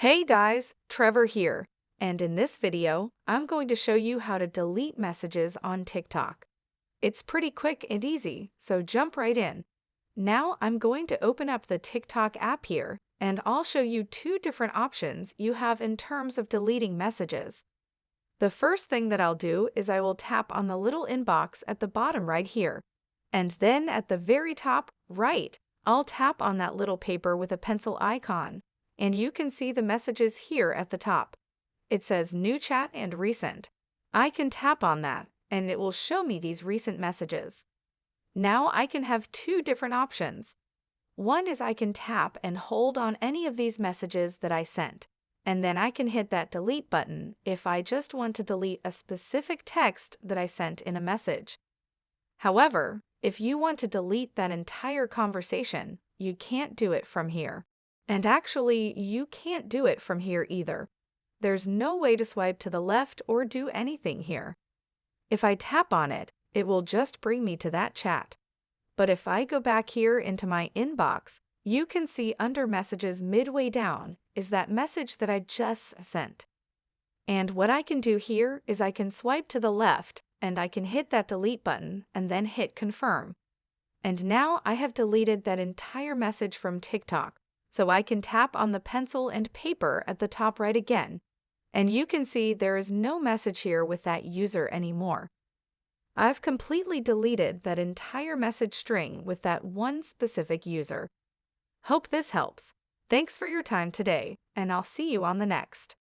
Hey guys, Trevor here, and in this video, I'm going to show you how to delete messages on TikTok. It's pretty quick and easy, so jump right in. Now I'm going to open up the TikTok app here, and I'll show you two different options you have in terms of deleting messages. The first thing that I'll do is I will tap on the little inbox at the bottom right here, and then at the very top right, I'll tap on that little paper with a pencil icon. And you can see the messages here at the top. It says New Chat and Recent. I can tap on that, and it will show me these recent messages. Now I can have two different options. One is I can tap and hold on any of these messages that I sent, and then I can hit that delete button if I just want to delete a specific text that I sent in a message. However, if you want to delete that entire conversation, you can't do it from here. And actually, you can't do it from here either. There's no way to swipe to the left or do anything here. If I tap on it, it will just bring me to that chat. But if I go back here into my inbox, you can see under messages midway down is that message that I just sent. And what I can do here is I can swipe to the left and I can hit that delete button and then hit confirm. And now I have deleted that entire message from TikTok. So I can tap on the pencil and paper at the top right again, and you can see there is no message here with that user anymore. I've completely deleted that entire message string with that one specific user. Hope this helps. Thanks for your time today, and I'll see you on the next.